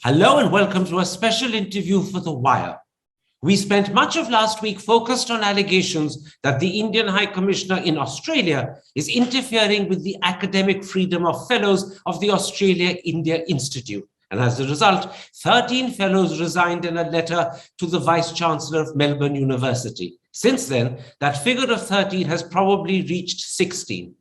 Hello and welcome to a special interview for The Wire. We spent much of last week focused on allegations that the Indian High Commissioner in Australia is interfering with the academic freedom of fellows of the Australia-India Institute. And as a result, 13 fellows resigned in a letter to the Vice-Chancellor of Melbourne University. Since then, that figure of 13 has probably reached 16.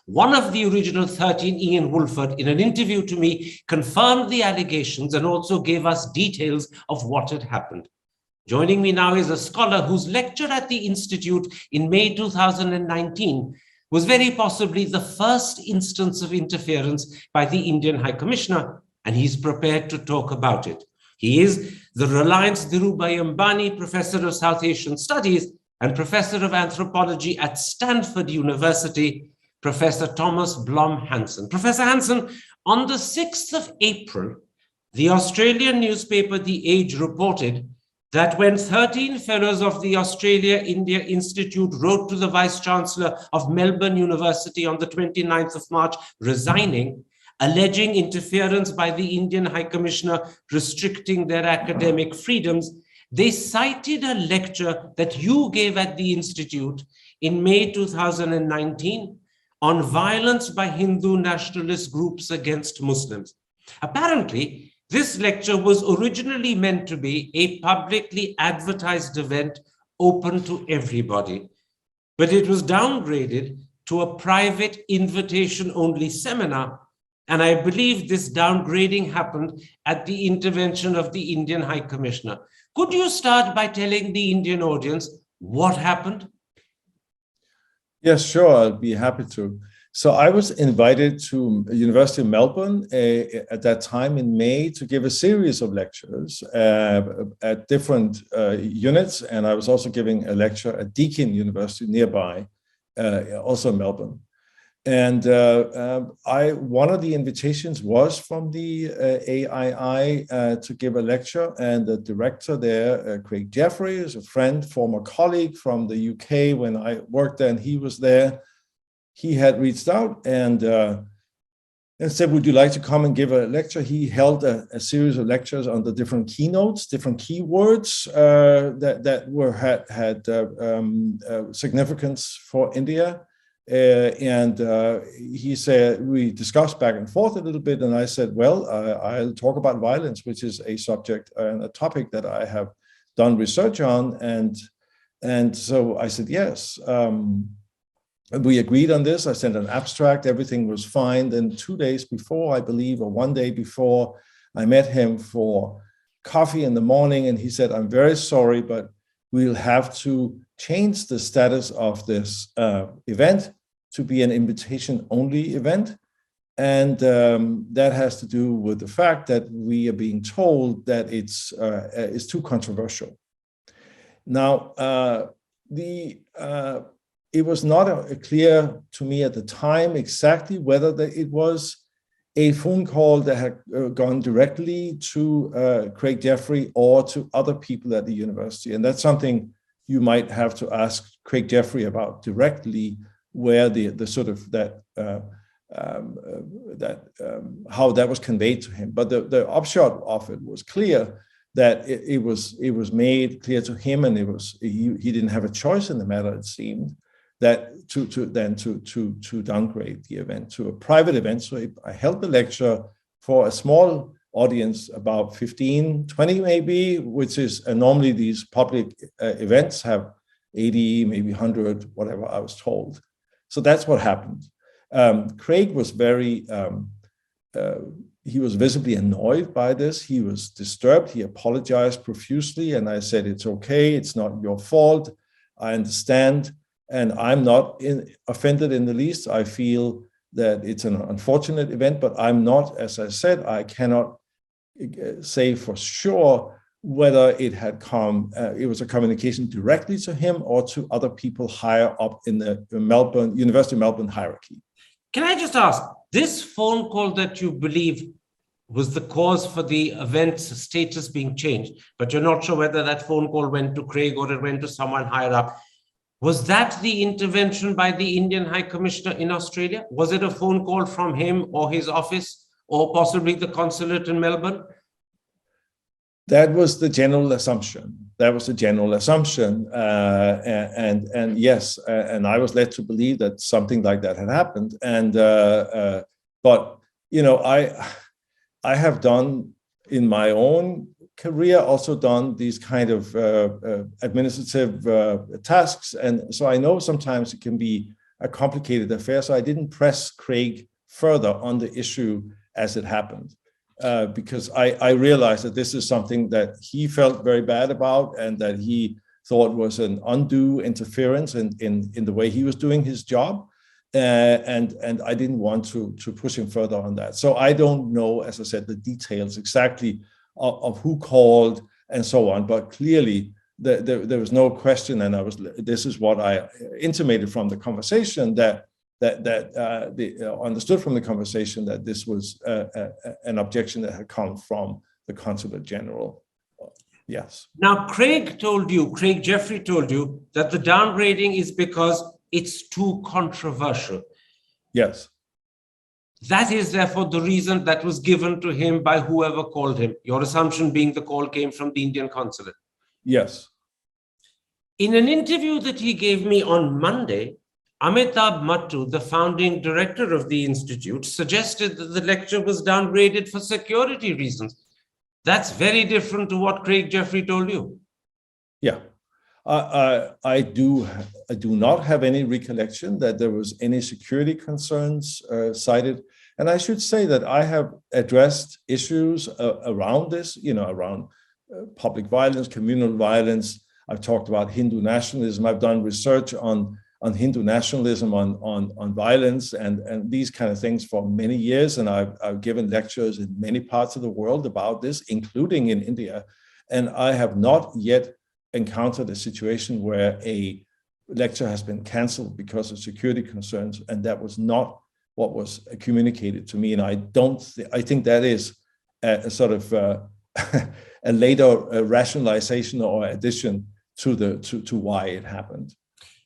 One of the original 13, Ian Woolford, in an interview to me, confirmed the allegations and also gave us details of what had happened. Joining me now is a scholar whose lecture at the Institute in May 2019 was very possibly the first instance of interference by the Indian High Commissioner, and he's prepared to talk about it. He is the Reliance-Dhirubhai Ambani Professor of South Asian Studies and Professor of Anthropology at Stanford University, Professor Thomas Blom Hansen. Professor Hansen, on the 6th of April, the Australian newspaper The Age reported that when 13 fellows of the Australia-India Institute wrote to the Vice-Chancellor of Melbourne University on the 29th of March, resigning, alleging interference by the Indian High Commissioner restricting their academic freedoms, they cited a lecture that you gave at the Institute in May 2019 on violence by Hindu nationalist groups against Muslims. Apparently, this lecture was originally meant to be a publicly advertised event open to everybody, but it was downgraded to a private invitation-only seminar, and I believe this downgrading happened at the intervention of the Indian High Commissioner. Could you start by telling the Indian audience what happened? Yes, sure, I'll be happy to. So I was invited to University of Melbourne at that time in May to give a series of lectures at different units. And I was also giving a lecture at Deakin University nearby, also in Melbourne. And one of the invitations was from the AII to give a lecture, and the director there, Craig Jeffrey, is a friend, former colleague from the UK when I worked there, and he was there. He had reached out and said, would you like to come and give a lecture? He held a series of lectures on the different keynotes, different keywords that had significance for India. He said, we discussed back and forth a little bit, and I said, well, I'll talk about violence, which is a subject and a topic that I have done research on. And so I said, yes. We agreed on this. I sent an abstract, everything was fine. Then 2 days before, I believe, or 1 day before, I met him for coffee in the morning, and he said, I'm very sorry, but we'll have to change the status of this event to be an invitation-only event. And that has to do with the fact that we are being told that it's too controversial. Now, it was not clear to me at the time exactly whether it was a phone call that had gone directly to Craig Jeffrey or to other people at the university. And that's something you might have to ask Craig Jeffrey about directly, where the sort of how that was conveyed to him. But the upshot of it was clear that it was made clear to him, and he didn't have a choice in the matter, it seemed, that to downgrade the event to a private event. So I held the lecture for a small audience, about 15, 20 maybe, which is normally these public events have 80, maybe 100, whatever I was told. So that's what happened. Craig was he was visibly annoyed by this. He was disturbed. He apologized profusely. And I said, it's okay. It's not your fault. I understand. And I'm not offended in the least. I feel that it's an unfortunate event, but I'm not, as I said, I cannot say for sure whether it had come, it was a communication directly to him or to other people higher up in the University of Melbourne hierarchy. Can I just ask, this phone call that you believe was the cause for the event's status being changed, but you're not sure whether that phone call went to Craig or it went to someone higher up, was that the intervention by the Indian High Commissioner in Australia? Was it a phone call from him or his office or possibly the consulate in Melbourne? That was the general assumption. And yes, and I was led to believe that something like that had happened. And but you know, I have done in my own career also done these kind of administrative tasks, and so I know sometimes it can be a complicated affair. So I didn't press Craig further on the issue as it happened. Because I realized that this is something that he felt very bad about and that he thought was an undue interference in the way he was doing his job. And I didn't want to push him further on that. So I don't know, as I said, the details exactly of who called and so on. But clearly, there was no question, and this is what I intimated from the conversation, that understood from the conversation that this was an objection that had come from the Consulate General. Yes. Now, Craig Jeffrey told you that the downgrading is because it's too controversial. Yes. That is therefore the reason that was given to him by whoever called him. Your assumption being the call came from the Indian consulate. Yes. In an interview that he gave me on Monday, Amitav Mattoo, the founding director of the institute, suggested that the lecture was downgraded for security reasons. That's very different to what Craig Jeffrey told you. Yeah, I do not have any recollection that there was any security concerns cited. And I should say that I have addressed issues around this, around public violence, communal violence. I've talked about Hindu nationalism. I've done research on Hindu nationalism, on violence and these kind of things for many years. And I've given lectures in many parts of the world about this, including in India. And I have not yet encountered a situation where a lecture has been canceled because of security concerns. And that was not what was communicated to me. And I think that is a sort of a later rationalization or addition to why it happened.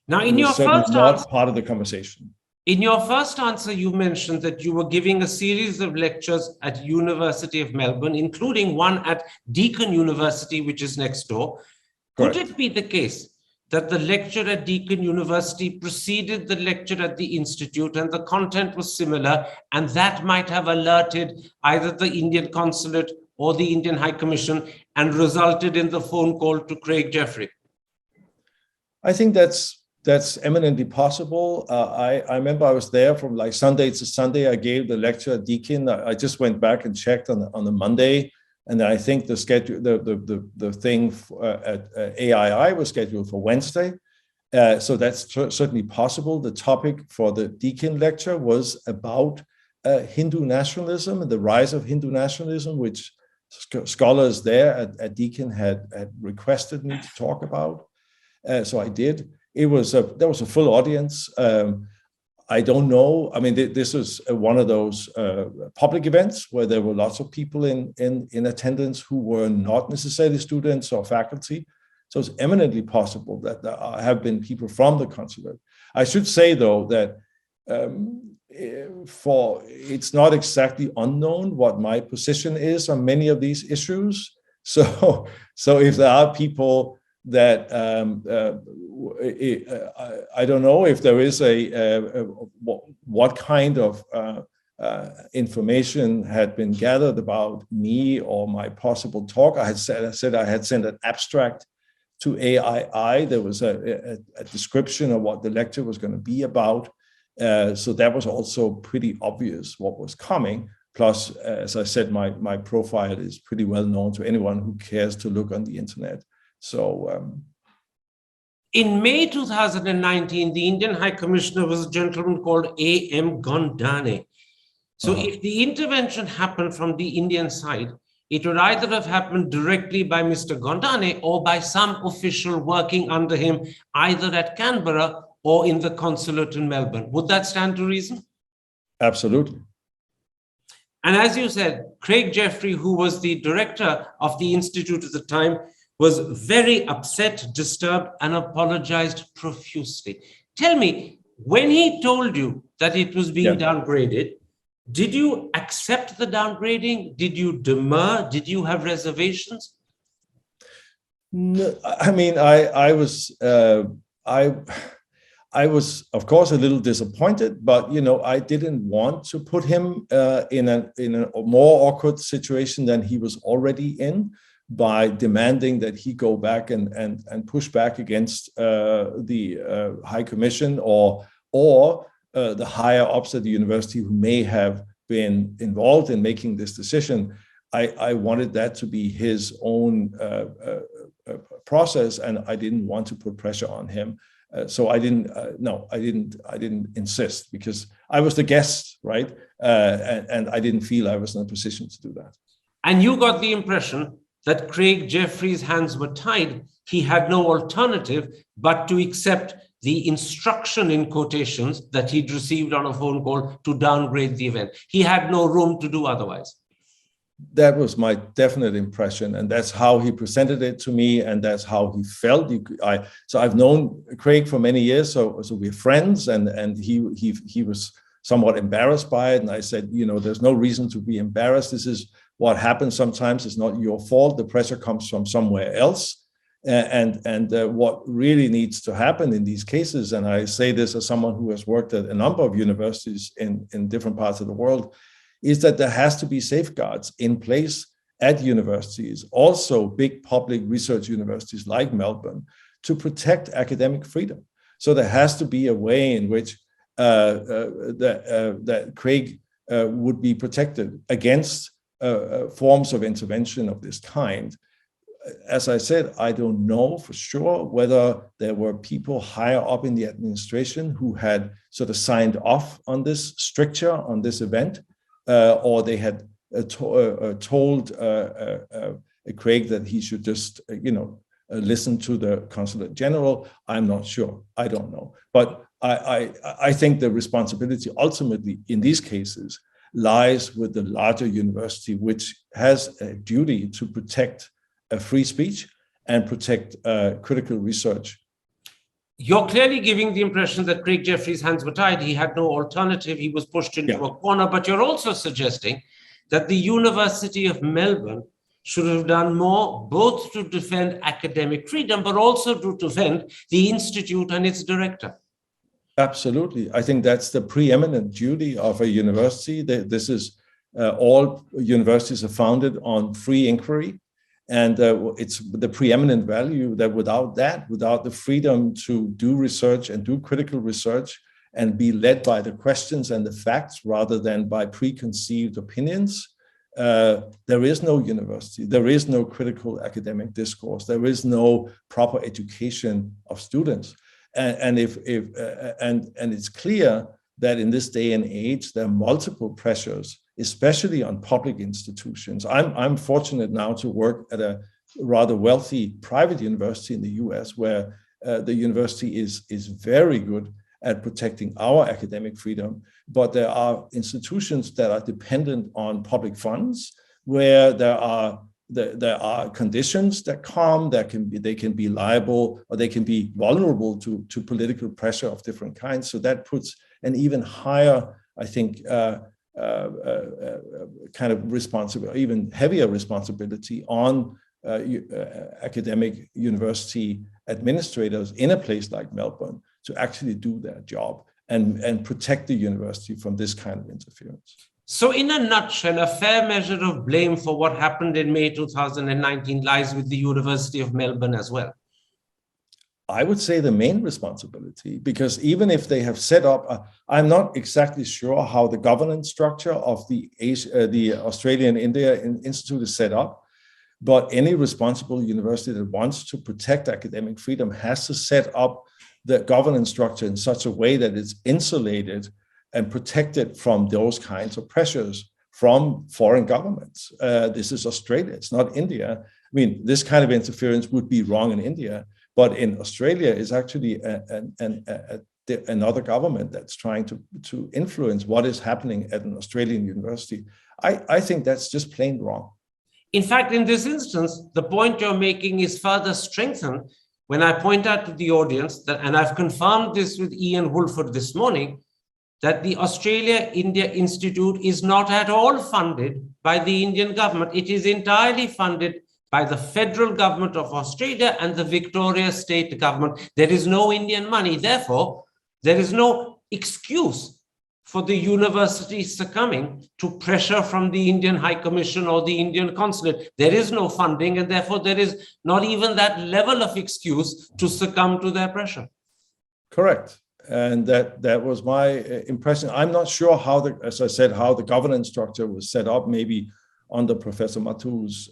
Now, in your first answer, part of the conversation. In your first answer, you mentioned that you were giving a series of lectures at University of Melbourne, including one at Deakin University, which is next door. Could it be the case that the lecture at Deakin University preceded the lecture at the Institute and the content was similar, and that might have alerted either the Indian consulate or the Indian High Commission and resulted in the phone call to Craig Jeffrey? I think that's eminently possible. I remember I was there from like Sunday to Sunday. I gave the lecture at Deakin. I just went back and checked on the Monday, and I think the schedule, the thing at AII was scheduled for Wednesday. So that's certainly possible. The topic for the Deakin lecture was about Hindu nationalism and the rise of Hindu nationalism, which scholars there at Deakin had requested me to talk about. So I did. There was a full audience. I don't know. I mean, this was one of those public events where there were lots of people in attendance who were not necessarily students or faculty. So it's eminently possible that there have been people from the consulate. I should say, though, that it's not exactly unknown what my position is on many of these issues. So if there are people that I don't know if there is what kind of information had been gathered about me or my possible talk. I said I had sent an abstract to AII. There was a description of what the lecture was going to be about. So that was also pretty obvious what was coming. Plus, as I said, my profile is pretty well known to anyone who cares to look on the internet. So, in May 2019, the Indian High Commissioner was a gentleman called A.M. Gondane. So if the intervention happened from the Indian side, it would either have happened directly by Mr. Gondane or by some official working under him, either at Canberra or in the consulate in Melbourne. Would that stand to reason? Absolutely. And as you said, Craig Jeffrey, who was the director of the Institute at the time, was very upset, disturbed, and apologized profusely. Tell me, when he told you that it was being downgraded, did you accept the downgrading? Did you demur? Did you have reservations? No, I mean, I was, of course, a little disappointed, but I didn't want to put him in a more awkward situation than he was already in by demanding that he go back and push back against the High Commission or the higher ups at the university who may have been involved in making this decision. I wanted that to be his own process, and I didn't want to put pressure on him. So I didn't insist, because I was the guest, right? And I didn't feel I was in a position to do that. And you got the impression that Craig Jeffrey's hands were tied. He had no alternative but to accept the instruction, in quotations, that he'd received on a phone call to downgrade the event. He had no room to do otherwise. That was my definite impression, and that's how he presented it to me, and that's how he felt. So I've known Craig for many years, so we're friends, and he was somewhat embarrassed by it, and I said, there's no reason to be embarrassed. This is what happens sometimes. It's not your fault. The pressure comes from somewhere else, and what really needs to happen in these cases, and I say this as someone who has worked at a number of universities in different parts of the world, is that there has to be safeguards in place at universities, also big public research universities like Melbourne, to protect academic freedom. So there has to be a way in which that Craig would be protected against forms of intervention of this kind. As I said, I don't know for sure whether there were people higher up in the administration who had sort of signed off on this stricture, on this event, or they had told Craig that he should just, listen to the Consulate General. I'm not sure. I don't know. But I think the responsibility ultimately in these cases lies with the larger university, which has a duty to protect free speech and protect critical research. You're clearly giving the impression that Craig Jeffrey's hands were tied. He had no alternative. He was pushed into a corner. But you're also suggesting that the University of Melbourne should have done more, both to defend academic freedom, but also to defend the institute and its director. Absolutely. I think that's the preeminent duty of a university. This is all universities are founded on free inquiry. And it's the preeminent value that without the freedom to do research and do critical research and be led by the questions and the facts rather than by preconceived opinions, there is no university, there is no critical academic discourse, there is no proper education of students. And it's clear that in this day and age, there are multiple pressures, especially on public institutions. I'm fortunate now to work at a rather wealthy private university in the US, where the university is very good at protecting our academic freedom. But there are institutions that are dependent on public funds, where there are conditions that come, they can be liable, or they can be vulnerable to political pressure of different kinds. So that puts an even higher, I think, kind of responsibility, even heavier responsibility on academic university administrators in a place like Melbourne to actually do their job and protect the university from this kind of interference. So in a nutshell, a fair measure of blame for what happened in May 2019 lies with the University of Melbourne as well. I would say the main responsibility, because even if they have set up, I'm not exactly sure how the governance structure of the Australian India Institute is set up, but any responsible university that wants to protect academic freedom has to set up the governance structure in such a way that it's insulated and protected from those kinds of pressures from foreign governments. This is Australia, it's not India. I mean, this kind of interference would be wrong in India, but in Australia is actually another government that's trying to influence what is happening at an Australian university. I think that's just plain wrong. In fact, in this instance, the point you're making is further strengthened when I point out to the audience that, and I've confirmed this with Ian Woolford this morning, that the Australia-India Institute is not at all funded by the Indian government. It is entirely funded by the federal government of Australia and the Victoria state government. There is no Indian money. Therefore, there is no excuse for the university succumbing to pressure from the Indian High Commission or the Indian consulate. There is no funding, and therefore there is not even that level of excuse to succumb to their pressure. Correct. And that was my impression. I'm not sure how as I said, how the governance structure was set up, maybe under Professor Mattoo's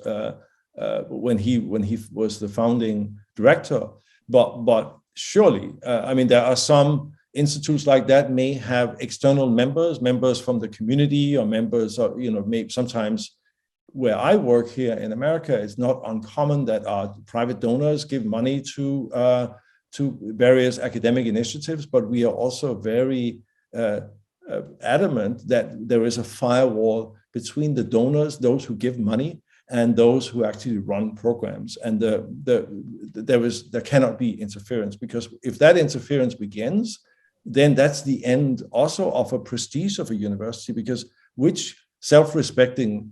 when he was the founding director. But surely, I mean, there are some institutes like that may have external members from the community, or members of, maybe sometimes where I work here in America, it's not uncommon that our private donors give money to various academic initiatives, but we are also very adamant that there is a firewall between the donors, those who give money, and those who actually run programs. And there cannot be interference, because if that interference begins, then that's the end also of a prestige of a university, because which self-respecting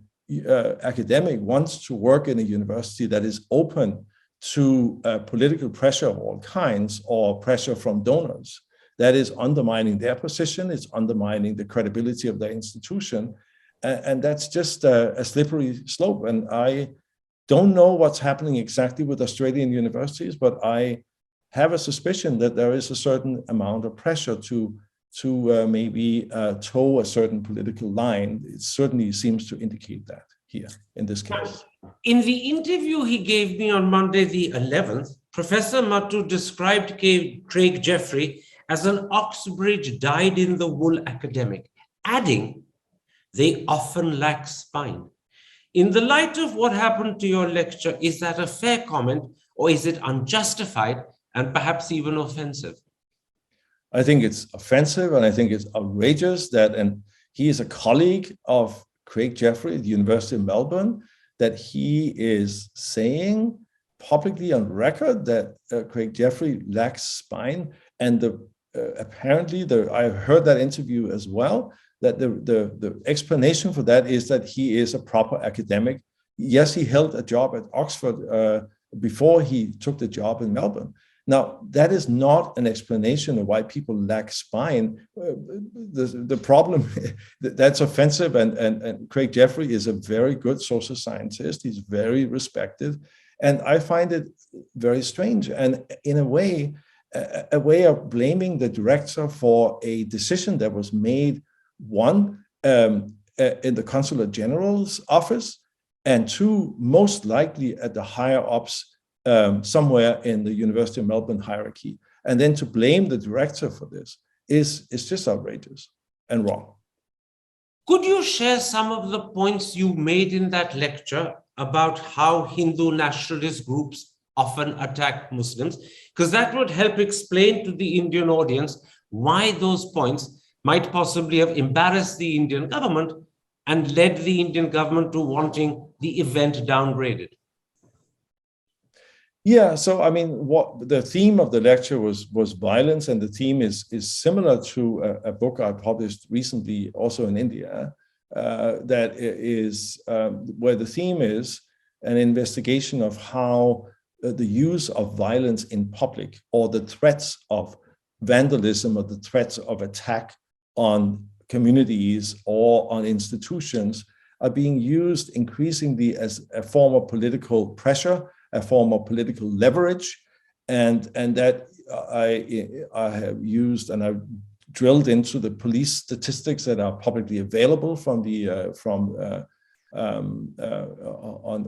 academic wants to work in a university that is open to political pressure of all kinds, or pressure from donors? That is undermining their position, it's undermining the credibility of their institution. And that's just a slippery slope. And I don't know what's happening exactly with Australian universities, but I have a suspicion that there is a certain amount of pressure to maybe toe a certain political line. It certainly seems to indicate that here in this case. In the interview he gave me on Monday, the 11th, Professor Mattoo described Craig Jeffrey as an Oxbridge dyed-in-the-wool academic, adding, "They often lack spine." In the light of what happened to your lecture, is that a fair comment, or is it unjustified and perhaps even offensive? I think it's offensive, and I think it's outrageous and he is a colleague of Craig Jeffrey at the University of Melbourne, that he is saying publicly on record that Craig Jeffrey lacks spine. And apparently, I heard that interview as well, that the explanation for that is that he is a proper academic. Yes, he held a job at Oxford before he took the job in Melbourne. Now, that is not an explanation of why people lack spine. The problem, that's offensive, and Craig Jeffrey is a very good social scientist. He's very respected. And I find it very strange, and in a way of blaming the director for a decision that was made, one, in the Consular General's office, and two, most likely at the higher ups somewhere in the University of Melbourne hierarchy. And then to blame the director for this is just outrageous and wrong. Could you share some of the points you made in that lecture about how Hindu nationalist groups often attack Muslims? Because that would help explain to the Indian audience why those points might possibly have embarrassed the Indian government and led the Indian government to wanting the event downgraded. Yeah, so I mean, what the theme of the lecture was violence, and the theme is similar to a book I published recently, also in India, that is where the theme is an investigation of how the use of violence in public, or the threats of vandalism, or the threats of attack on communities or on institutions, are being used increasingly as a form of political pressure, a form of political leverage, and that I have used, and I've drilled into the police statistics that are publicly available from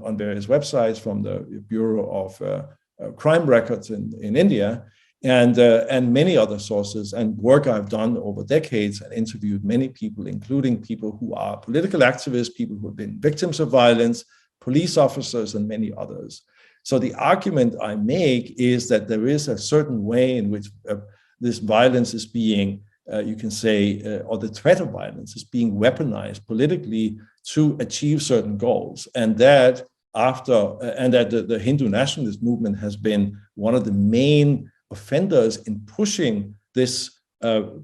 on various websites, from the Bureau of Crime Records in India, and many other sources, and work I've done over decades, and interviewed many people, including people who are political activists, people who have been victims of violence, police officers, and many others. So the argument I make is that there is a certain way in which this violence is being, you can say, or the threat of violence is being weaponized politically to achieve certain goals. And that the Hindu nationalist movement has been one of the main offenders in pushing this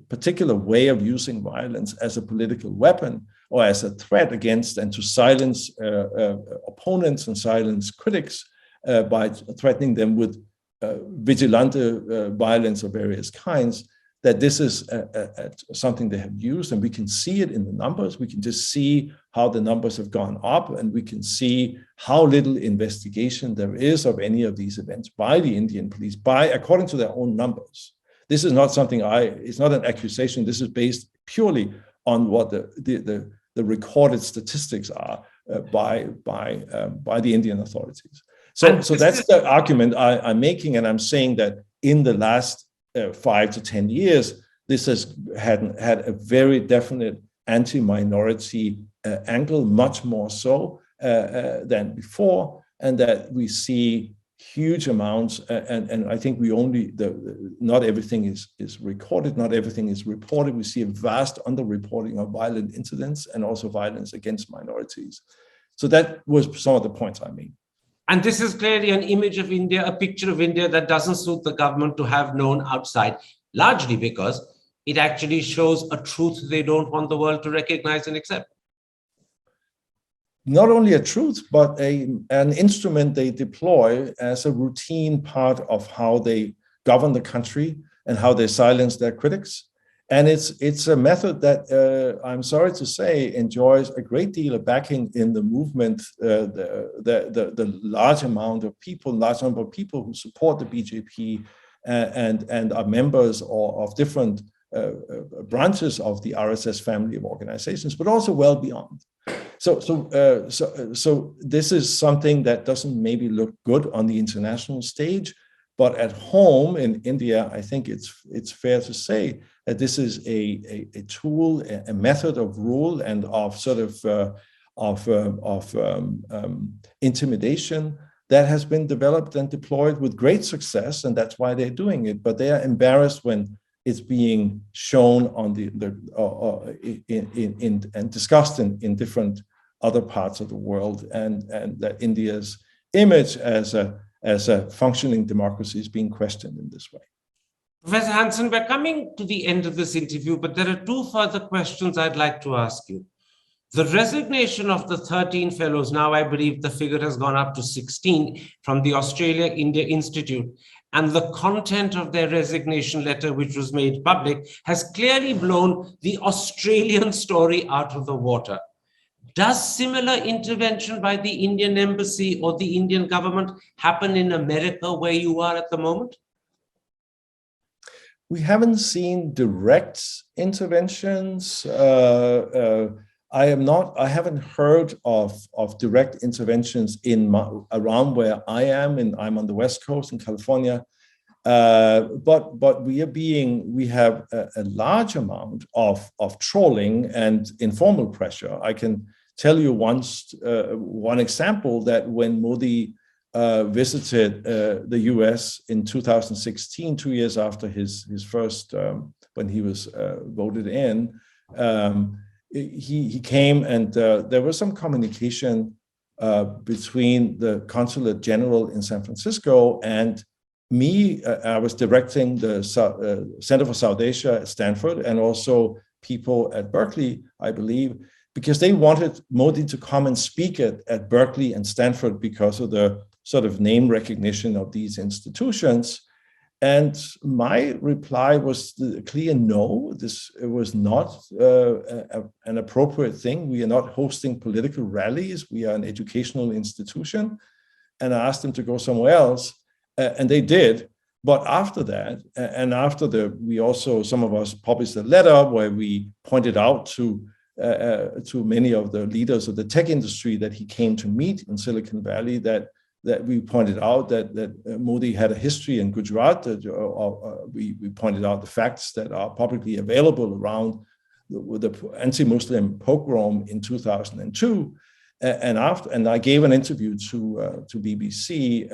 particular way of using violence as a political weapon, or as a threat against and to silence opponents and silence critics by threatening them with vigilante violence of various kinds, that this is something they have used, and we can see it in the numbers. We can just see how the numbers have gone up, and we can see how little investigation there is of any of these events by the Indian police, according to their own numbers. This is not something it's not an accusation. This is based purely on what the recorded statistics are by the Indian authorities. So that's the argument I'm making, and I'm saying that in the last 5 to 10 years, this has had a very definite anti-minority angle, much more so than before, and that we see huge amounts, and I think not everything is recorded, not everything is reported. We see a vast underreporting of violent incidents and also violence against minorities. So that was some of the points I made. And this is clearly an image of India, a picture of India that doesn't suit the government to have known outside, largely because it actually shows a truth they don't want the world to recognize and accept. Not only a truth, but an instrument they deploy as a routine part of how they govern the country and how they silence their critics. And it's a method that, I'm sorry to say, enjoys a great deal of backing in the movement, the large number of people who support the BJP and are members of different branches of the RSS family of organizations, but also well beyond. So this is something that doesn't maybe look good on the international stage, but at home in India, I think it's fair to say that this is a tool, a method of rule and of sort of intimidation that has been developed and deployed with great success, and that's why they're doing it. But they are embarrassed when it's being shown on and discussed in different other parts of the world, and that India's image as a functioning democracy is being questioned in this way. Professor Hansen, we're coming to the end of this interview, but there are 2 further questions I'd like to ask you. The resignation of the 13 fellows, now I believe the figure has gone up to 16, from the Australia-India Institute, and the content of their resignation letter, which was made public, has clearly blown the Australian story out of the water. Does similar intervention by the Indian embassy or the Indian government happen in America, where you are at the moment? We haven't seen direct interventions. I haven't heard of direct interventions around where I am, and I'm on the West Coast in California. But we have a large amount of trolling and informal pressure. I can tell you one example, that when Modi visited the US in 2016, 2 years after his first, when he was voted in, he came, and there was some communication between the Consulate General in San Francisco and me. I was directing the Center for South Asia at Stanford, and also people at Berkeley, I believe, because they wanted Modi to come and speak at Berkeley and Stanford because of the sort of name recognition of these institutions. And my reply was a clear no. This was not an appropriate thing. We are not hosting political rallies. We are an educational institution. And I asked them to go somewhere else, and they did. But after that, and after we also, some of us published a letter where we pointed out to many of the leaders of the tech industry that he came to meet in Silicon Valley, that we pointed out that Modi had a history in Gujarat. We pointed out the facts that are publicly available around the anti-Muslim pogrom in 2002. And I gave an interview to BBC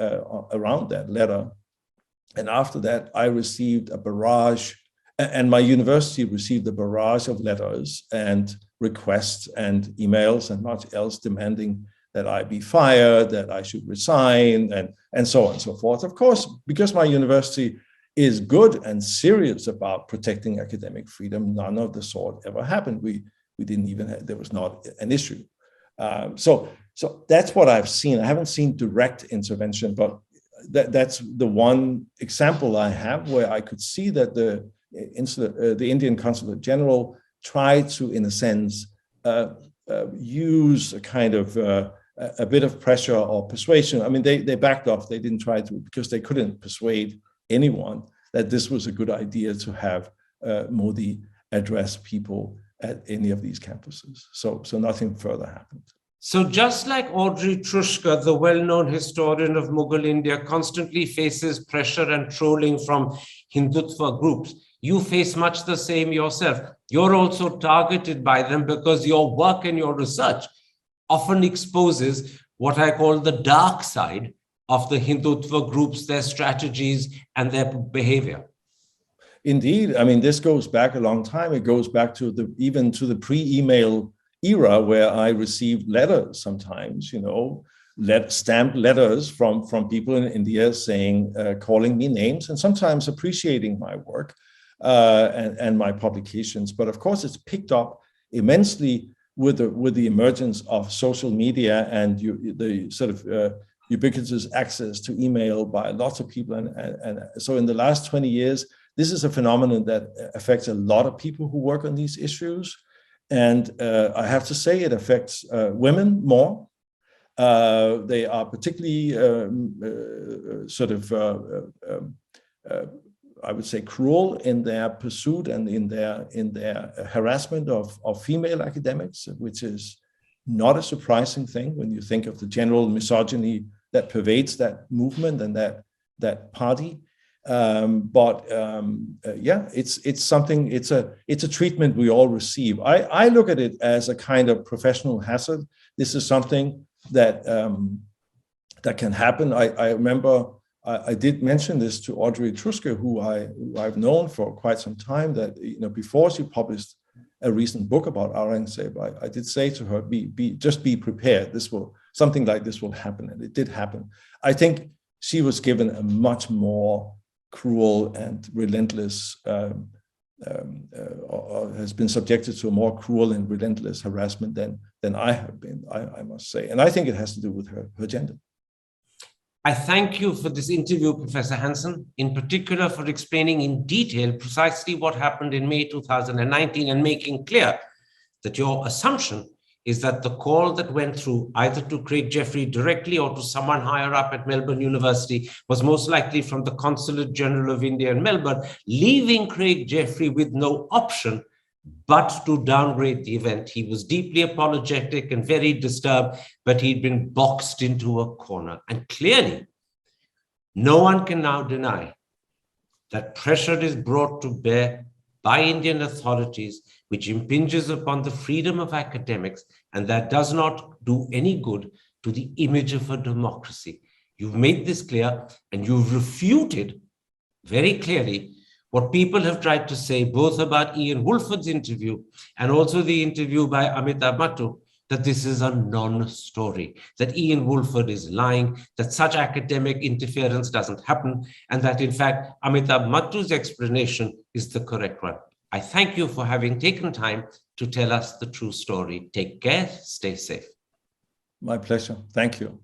around that letter. And after that, I received a barrage, and my university received a barrage of letters and requests and emails and much else demanding that I be fired, that I should resign, and so on and so forth. Of course, because my university is good and serious about protecting academic freedom, none of the sort ever happened. We there was not an issue. So that's what I've seen. I haven't seen direct intervention, but that's the one example I have where I could see that the Indian Consulate General tried to, in a sense, use a kind of a bit of pressure or persuasion. I mean, they backed off. They didn't try to, because they couldn't persuade anyone that this was a good idea to have Modi address people at any of these campuses. So nothing further happened. So just like Audrey Trushka, the well-known historian of Mughal India, constantly faces pressure and trolling from Hindutva groups, you face much the same yourself. You're also targeted by them because your work and your research often exposes what I call the dark side of the Hindutva groups, their strategies and their behavior. Indeed. I mean, this goes back a long time. It goes back to even to the pre-email era, where I received letters sometimes, stamped letters from people in India saying, calling me names and sometimes appreciating my work and my publications. But of course, it's picked up immensely with the emergence of social media and the sort of ubiquitous access to email by lots of people. And so in the last 20 years, this is a phenomenon that affects a lot of people who work on these issues. And I have to say it affects women more. They are particularly I would say, cruel in their pursuit and in their harassment of female academics, which is not a surprising thing when you think of the general misogyny that pervades that movement and that party. It's something. It's a treatment we all receive. I look at it as a kind of professional hazard. This is something that can happen. I remember I did mention this to Audrey Trushka, who I've known for quite some time. That before she published a recent book about Aurangzeb, I did say to her, just be prepared. Something like this will happen, and it did happen. I think she was given a much more cruel and relentless, or has been subjected to a more cruel and relentless harassment than I have been, I must say. And I think it has to do with her gender. I thank you for this interview, Professor Hansen, in particular for explaining in detail precisely what happened in May 2019 and making clear that your assumption is that the call that went through either to Craig Jeffrey directly or to someone higher up at Melbourne University was most likely from the Consulate General of India in Melbourne, leaving Craig Jeffrey with no option but to downgrade the event. He was deeply apologetic and very disturbed, but he'd been boxed into a corner. And clearly, no one can now deny that pressure is brought to bear by Indian authorities, which impinges upon the freedom of academics, and that does not do any good to the image of a democracy. You've made this clear, and you've refuted very clearly what people have tried to say, both about Ian Woolford's interview and also the interview by Amitav Mattoo, that this is a non-story, that Ian Woolford is lying, that such academic interference doesn't happen, and that in fact, Amitav Mattoo's explanation is the correct one. I thank you for having taken time to tell us the true story. Take care, stay safe. My pleasure. Thank you.